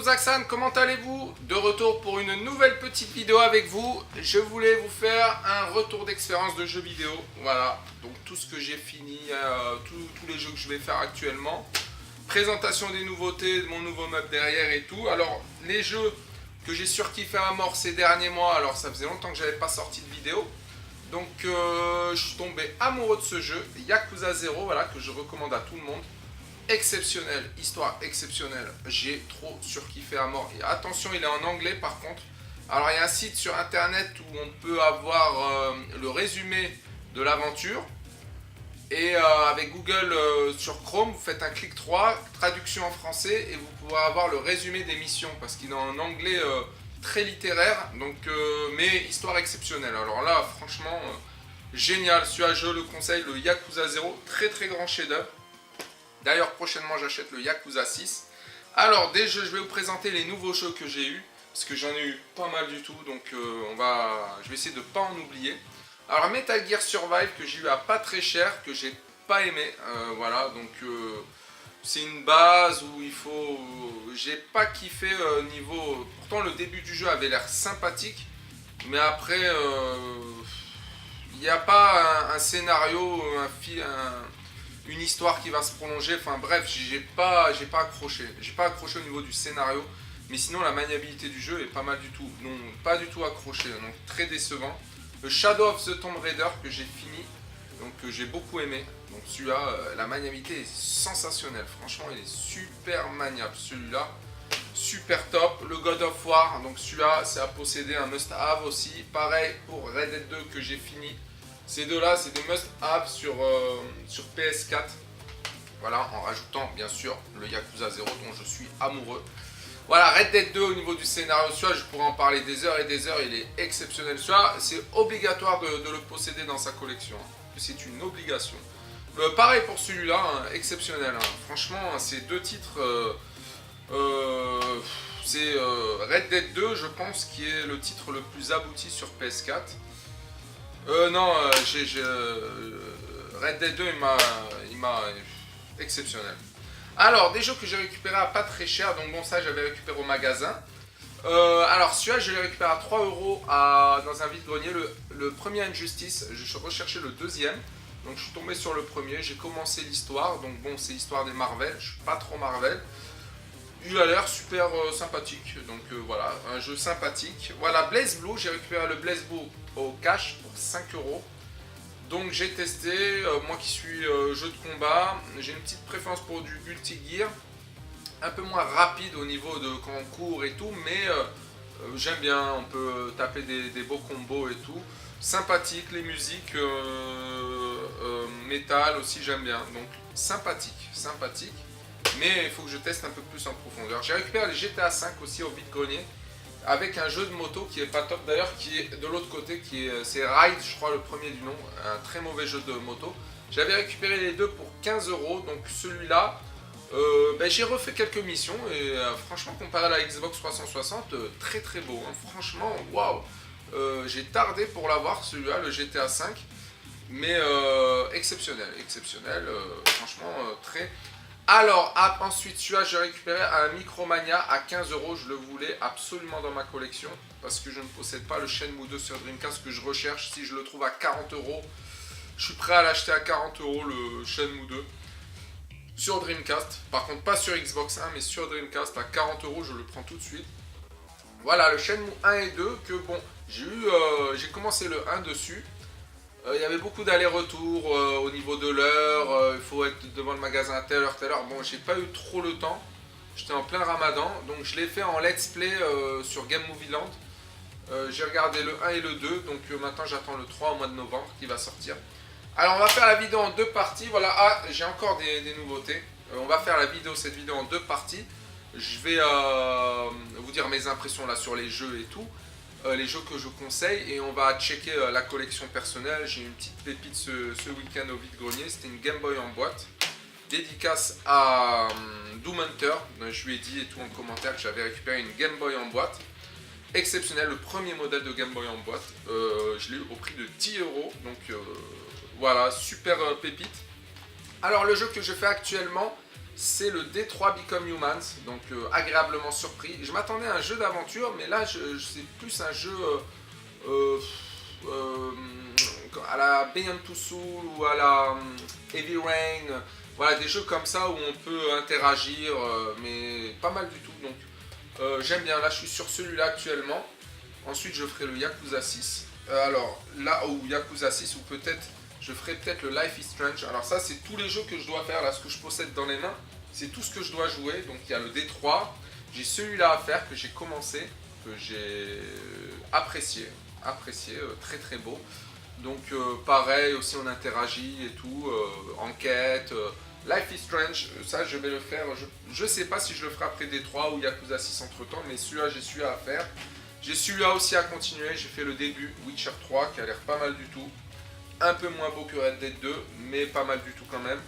Zaxan, comment allez-vous? De retour pour une nouvelle petite vidéo avec vous. Je voulais vous faire un retour d'expérience de jeux vidéo. Voilà, donc tout ce que j'ai fini, tous les jeux que je vais faire actuellement. Présentation des nouveautés, de mon nouveau meuble derrière et tout. Alors, les jeux que j'ai surkiffé à mort ces derniers mois, alors ça faisait longtemps que j'avais pas sorti de vidéo. Donc, je suis tombé amoureux de ce jeu, Yakuza 0, voilà, que je recommande à tout le monde. Exceptionnel, histoire exceptionnelle, j'ai trop surkiffé à mort. Et attention, il est en anglais par contre. Alors il y a un site sur internet où on peut avoir le résumé de l'aventure. Et avec Google sur Chrome, vous faites un clic 3, traduction en français, et vous pouvez avoir le résumé des missions. Parce qu'il est en anglais très littéraire, donc, mais histoire exceptionnelle. Alors là, franchement, génial. Celui-là, je le conseille, le Yakuza 0, très très grand chef-d'œuvre. D'ailleurs, prochainement, j'achète le Yakuza 6. Alors, des jeux, je vais vous présenter les nouveaux jeux que j'ai eu, parce que j'en ai eu pas mal du tout, donc je vais essayer de ne pas en oublier. Alors, Metal Gear Survive, que j'ai eu à pas très cher, que j'ai pas aimé. Voilà, donc c'est une base où il faut... j'ai pas kiffé niveau... Pourtant, le début du jeu avait l'air sympathique, mais après, il n'y a pas un scénario, une histoire qui va se prolonger, enfin bref, j'ai pas accroché. J'ai pas accroché au niveau du scénario, mais sinon la maniabilité du jeu est pas mal du tout. Non, pas du tout accroché, donc très décevant. Le Shadow of the Tomb Raider que j'ai fini, donc que j'ai beaucoup aimé. Donc celui-là, la maniabilité est sensationnelle. Franchement, il est super maniable. Celui-là, super top. Le God of War, donc celui-là, c'est à posséder, un must-have aussi. Pareil pour Red Dead 2 que j'ai fini. Ces deux-là, c'est des must-have sur PS4. Voilà, en rajoutant bien sûr le Yakuza 0 dont je suis amoureux. Voilà, Red Dead 2 au niveau du scénario, celui-là, je pourrais en parler des heures et des heures, il est exceptionnel. Celui-là, c'est obligatoire de le posséder dans sa collection. C'est une obligation. Pareil pour celui-là, hein, exceptionnel. Hein. Franchement, ces deux titres, c'est Red Dead 2, je pense, qui est le titre le plus abouti sur PS4. Non, Red Dead 2, il m'a exceptionnel. Alors, des jeux que j'ai récupérés à pas très cher, donc bon, ça j'avais récupéré au magasin. Alors, celui-là, je l'ai récupéré à 3 euros dans un vide-grenier. Le premier Injustice, je recherchais le deuxième. Donc, je suis tombé sur le premier, j'ai commencé l'histoire. Donc, bon, c'est l'histoire des Marvel, je suis pas trop Marvel. Il a l'air super sympathique, donc voilà, un jeu sympathique. Voilà, Blaze Blue, j'ai récupéré le Blaze Blue au cash pour 5 euros. Donc j'ai testé, moi qui suis jeu de combat, j'ai une petite préférence pour du multi-gear. Un peu moins rapide au niveau de quand on court et tout, mais j'aime bien, on peut taper des beaux combos et tout. Sympathique, les musiques, métal aussi j'aime bien, donc sympathique. Mais il faut que je teste un peu plus en profondeur. J'ai récupéré les GTA 5 aussi au vide-grenier avec un jeu de moto qui est pas top d'ailleurs, qui est de l'autre côté, c'est Ride, je crois le premier du nom, un très mauvais jeu de moto. J'avais récupéré les deux pour 15 euros, donc celui-là, j'ai refait quelques missions et franchement comparé à la Xbox 360, très très beau. Hein. Franchement, waouh, j'ai tardé pour l'avoir celui-là, le GTA 5, mais exceptionnel, franchement très... Alors, ensuite, celui-là, j'ai récupéré un Micromania à 15 euros. Je le voulais absolument dans ma collection parce que je ne possède pas le Shenmue 2 sur Dreamcast que je recherche. Si je le trouve à 40 euros, je suis prêt à l'acheter à 40 euros le Shenmue 2 sur Dreamcast. Par contre, pas sur Xbox 1, mais sur Dreamcast à 40 euros, je le prends tout de suite. Voilà, le Shenmue 1 et 2 que bon, j'ai commencé le 1 dessus. Il y avait beaucoup d'allers-retours au niveau de l'heure, il faut être devant le magasin à telle heure. Bon, j'ai pas eu trop le temps, j'étais en plein ramadan, donc je l'ai fait en let's play sur Game Movie Land. J'ai regardé le 1 et le 2, donc maintenant j'attends le 3 au mois de novembre qui va sortir. Alors on va faire la vidéo en deux parties, voilà, j'ai encore des nouveautés. On va faire cette vidéo en deux parties. Je vais vous dire mes impressions là sur les jeux et tout. Les jeux que je conseille et on va checker la collection personnelle. J'ai une petite pépite ce week-end au vide-grenier, c'était une Game Boy en boîte, dédicace à Doom Hunter. Je lui ai dit et tout en commentaire que j'avais récupéré une Game Boy en boîte, exceptionnel, le premier modèle de Game Boy en boîte. Je l'ai eu au prix de 10 euros, donc voilà, super pépite. Alors le jeu que je fais actuellement, c'est le D3 Become Humans, donc agréablement surpris. Je m'attendais à un jeu d'aventure, mais là c'est plus un jeu à la Beyond Two Souls ou à la Heavy Rain, voilà, des jeux comme ça où on peut interagir, mais pas mal du tout. Donc j'aime bien, là je suis sur celui-là actuellement. Ensuite je ferai le Yakuza 6. Alors là, ou Yakuza 6, ou peut-être je ferai peut-être le Life is Strange. Alors ça c'est tous les jeux que je dois faire, là ce que je possède dans les mains, c'est tout ce que je dois jouer. Donc il y a le D3, j'ai celui-là à faire que j'ai commencé, que j'ai apprécié, très très beau. Donc pareil, aussi on interagit et tout, enquête, Life is Strange, ça je vais le faire, je sais pas si je le ferai après D3 ou Yakuza 6 entre temps, mais celui-là j'ai celui-là à faire. J'ai celui-là aussi à continuer, j'ai fait le début, Witcher 3 qui a l'air pas mal du tout. Un peu moins beau que Red Dead 2, mais pas mal du tout quand même.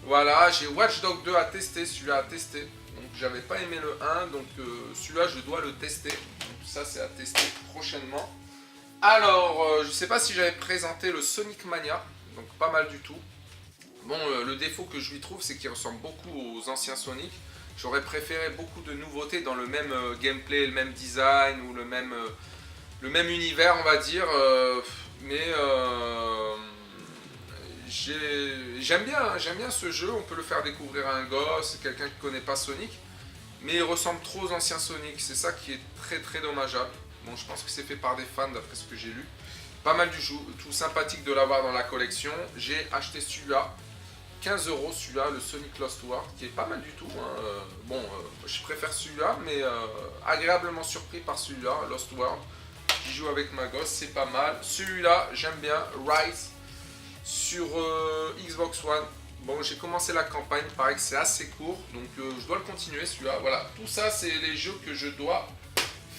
Voilà, j'ai Watch Dogs 2 à tester, celui-là à tester. Donc j'avais pas aimé le 1, donc celui-là je dois le tester. Donc ça c'est à tester prochainement. Alors, je sais pas si j'avais présenté le Sonic Mania, donc pas mal du tout. Bon, le défaut que je lui trouve, c'est qu'il ressemble beaucoup aux anciens Sonic. J'aurais préféré beaucoup de nouveautés dans le même gameplay, le même design ou le même univers, on va dire. Mais j'aime bien ce jeu. On peut le faire découvrir à un gosse, quelqu'un qui ne connaît pas Sonic. Mais il ressemble trop aux anciens Sonic. C'est ça qui est très très dommageable. Bon, je pense que c'est fait par des fans d'après ce que j'ai lu. Pas mal du jeu, tout sympathique de l'avoir dans la collection. J'ai acheté celui-là. 15 € celui-là, le Sonic Lost World, qui est pas mal du tout. Hein. Bon, je préfère celui-là, mais agréablement surpris par celui-là, Lost World. J'y joue avec ma gosse, c'est pas mal. Celui-là, j'aime bien, Rise, sur Xbox One. Bon, j'ai commencé la campagne, pareil que c'est assez court, donc je dois le continuer celui-là. Voilà, tout ça, c'est les jeux que je dois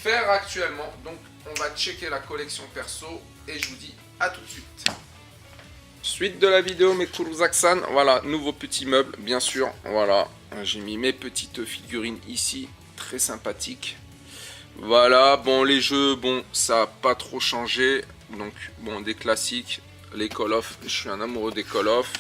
faire actuellement. Donc, on va checker la collection perso, et je vous dis à tout de suite. Suite de la vidéo, mes Kuruzak-san, voilà, nouveau petit meuble, bien sûr, voilà, j'ai mis mes petites figurines ici, très sympathiques. Voilà, bon, les jeux, bon, ça n'a pas trop changé, donc, bon, des classiques, les Call of, je suis un amoureux des Call of,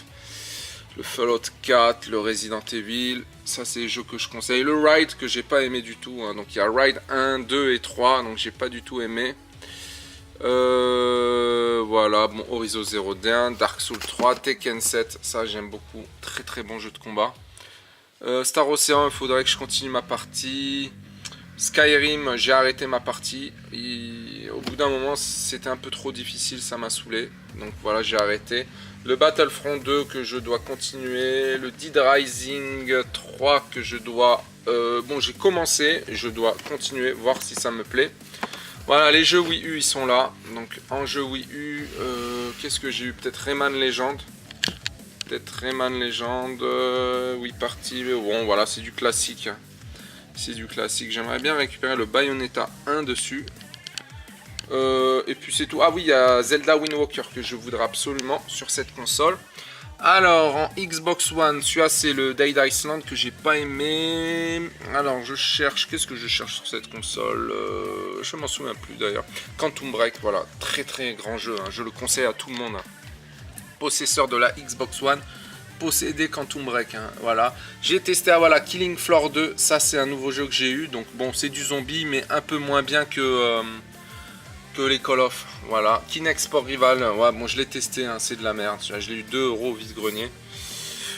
le Fallout 4, le Resident Evil, ça c'est les jeux que je conseille, le Ride que j'ai pas aimé du tout, hein. Donc il y a Ride 1, 2 et 3, donc j'ai pas du tout aimé. Voilà, bon, Horizon Zero Dawn, Dark Souls 3, Tekken 7, ça j'aime beaucoup, très très bon jeu de combat. Star Ocean, il faudrait que je continue ma partie. Skyrim, j'ai arrêté ma partie. Au bout d'un moment, c'était un peu trop difficile, ça m'a saoulé. Donc voilà, j'ai arrêté. Le Battlefront 2 que je dois continuer. Le Dead Rising 3 que je dois... bon, j'ai commencé, je dois continuer, voir si ça me plaît. Voilà, les jeux Wii U, ils sont là. Donc, en jeu Wii U, qu'est-ce que j'ai eu? Peut-être Rayman Legend. Wii Party. Bon, voilà, c'est du classique. C'est du classique. J'aimerais bien récupérer le Bayonetta 1 dessus. Et puis, c'est tout. Ah oui, il y a Zelda Wind Waker que je voudrais absolument sur cette console. Alors, en Xbox One, celui-là, c'est le Dead Island que j'ai pas aimé. Alors, je cherche... Qu'est-ce que je cherche sur cette console? Je m'en souviens plus, d'ailleurs. Quantum Break, voilà. Très, très grand jeu. Hein. Je le conseille à tout le monde. Hein. Possesseur de la Xbox One, possédez Quantum Break. Hein. Voilà. J'ai testé, voilà, Killing Floor 2. Ça, c'est un nouveau jeu que j'ai eu. Donc, bon, c'est du zombie, mais un peu moins bien que les Call of, voilà. Kinect Sport Rival, ouais, bon, je l'ai testé, hein, c'est de la merde. Je l'ai eu 2 € au vide-grenier.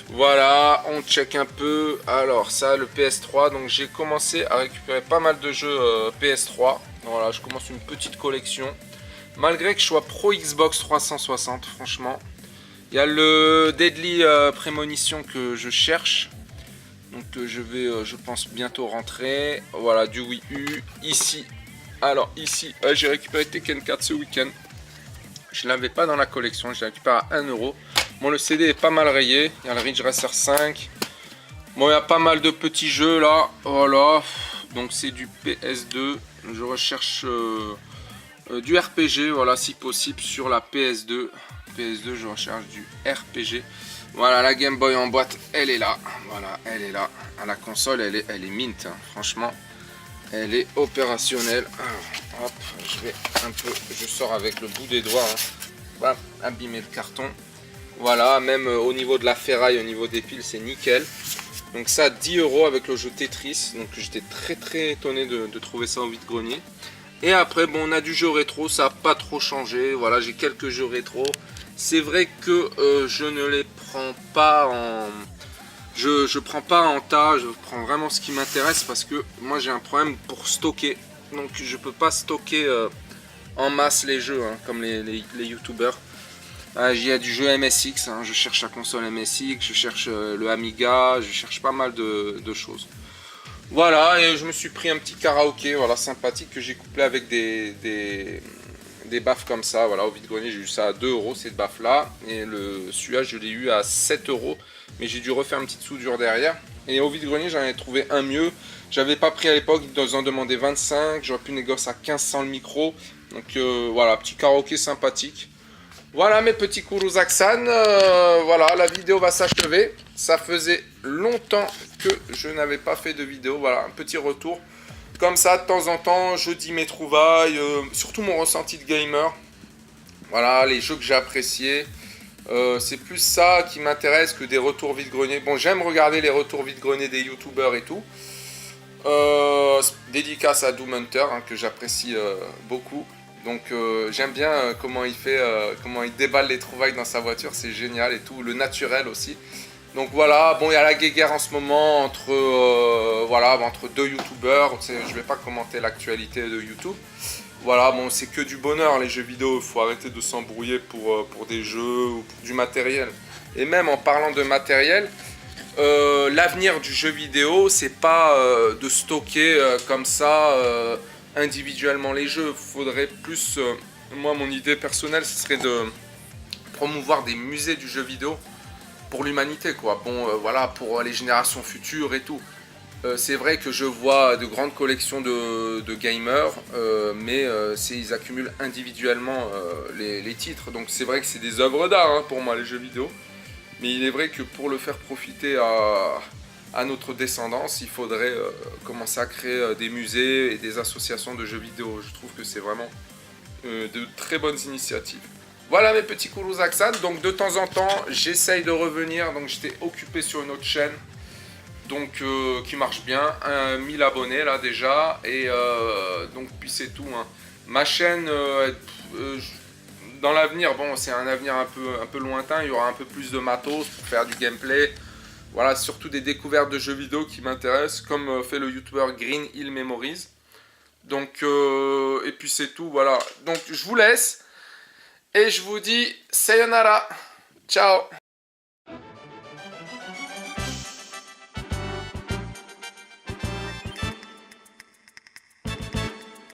Voilà, on check un peu. Alors, ça, le PS3. Donc, j'ai commencé à récupérer pas mal de jeux PS3. Voilà, je commence une petite collection. Malgré que je sois pro Xbox 360, franchement. Il y a le Deadly Premonition que je cherche. Donc, je vais, je pense, bientôt rentrer. Voilà, du Wii U. Ici. Alors ici, j'ai récupéré Tekken 4 ce week-end. Je ne l'avais pas dans la collection, je l'ai récupéré à 1 €. Bon, le CD est pas mal rayé. Il y a le Ridge Racer 5. Bon, il y a pas mal de petits jeux là. Voilà. Donc c'est du PS2. Je recherche du RPG, voilà, si possible, sur la PS2. PS2, je recherche du RPG. Voilà, la Game Boy en boîte, elle est là. Voilà, elle est là. À la console, elle est mint, hein, franchement. Elle est opérationnelle. Alors, hop, je sors avec le bout des doigts. Hein. Voilà, abîmer le carton. Voilà, même au niveau de la ferraille, au niveau des piles, c'est nickel. Donc ça à 10 € avec le jeu Tetris. Donc j'étais très étonné de trouver ça au vide-grenier. Et après, bon, on a du jeu rétro, ça n'a pas trop changé. Voilà, j'ai quelques jeux rétro. C'est vrai que je ne les prends pas en... Je prends pas en tas, je prends vraiment ce qui m'intéresse parce que moi j'ai un problème pour stocker. Donc je peux pas stocker en masse les jeux, hein, comme les youtubeurs. Il y a du jeu MSX, hein, je cherche la console MSX, je cherche le Amiga, je cherche pas mal de choses. Voilà, et je me suis pris un petit karaoké, voilà, sympathique, que j'ai couplé avec des baffes comme ça. Voilà, au vide-grenier, j'ai eu ça à 2 € cette baffe-là. Et celui-là, je l'ai eu à 7 €. Mais j'ai dû refaire une petite soudure derrière. Et au vide-grenier, j'en ai trouvé un mieux. J'avais pas pris à l'époque, ils en demandaient 25. J'aurais pu négocier à 15 sans le micro. Donc voilà, petit karaoké sympathique. Voilà mes petits Kuruzak-san, voilà, la vidéo va s'achever. Ça faisait longtemps que je n'avais pas fait de vidéo, voilà, un petit retour. Comme ça, de temps en temps, je dis mes trouvailles, surtout mon ressenti de gamer. Voilà, les jeux que j'ai appréciés. C'est plus ça qui m'intéresse que des retours vide-grenier. Bon, j'aime regarder les retours vide-grenier des youtubeurs et tout. Dédicace à Doom Hunter, hein, que j'apprécie beaucoup. Donc j'aime bien comment il fait, comment il déballe les trouvailles dans sa voiture, c'est génial et tout, le naturel aussi. Donc voilà, bon il y a la guéguerre en ce moment entre deux youtubeurs, je vais pas commenter l'actualité de YouTube. Voilà, bon c'est que du bonheur les jeux vidéo, il faut arrêter de s'embrouiller pour des jeux ou pour du matériel. Et même en parlant de matériel, l'avenir du jeu vidéo c'est pas de stocker comme ça individuellement les jeux. Faudrait plus, moi mon idée personnelle ce serait de promouvoir des musées du jeu vidéo pour l'humanité quoi. Bon voilà, pour les générations futures et tout. C'est vrai que je vois de grandes collections de gamers, mais ils accumulent individuellement les titres. Donc c'est vrai que c'est des œuvres d'art hein, pour moi les jeux vidéo. Mais il est vrai que pour le faire profiter à notre descendance, il faudrait commencer à créer des musées et des associations de jeux vidéo. Je trouve que c'est vraiment de très bonnes initiatives. Voilà mes petits Kuruzak-san. Donc de temps en temps, j'essaye de revenir. Donc j'étais occupé sur une autre chaîne. Donc qui marche bien. 1000 abonnés là déjà. Et donc puis c'est tout. Hein. Ma chaîne, dans l'avenir, bon c'est un avenir un peu lointain. Il y aura un peu plus de matos pour faire du gameplay. Voilà, surtout des découvertes de jeux vidéo qui m'intéressent, comme fait le youtubeur Green Hill Memories. Donc, et puis c'est tout, voilà. Donc je vous laisse et je vous dis sayonara. Ciao.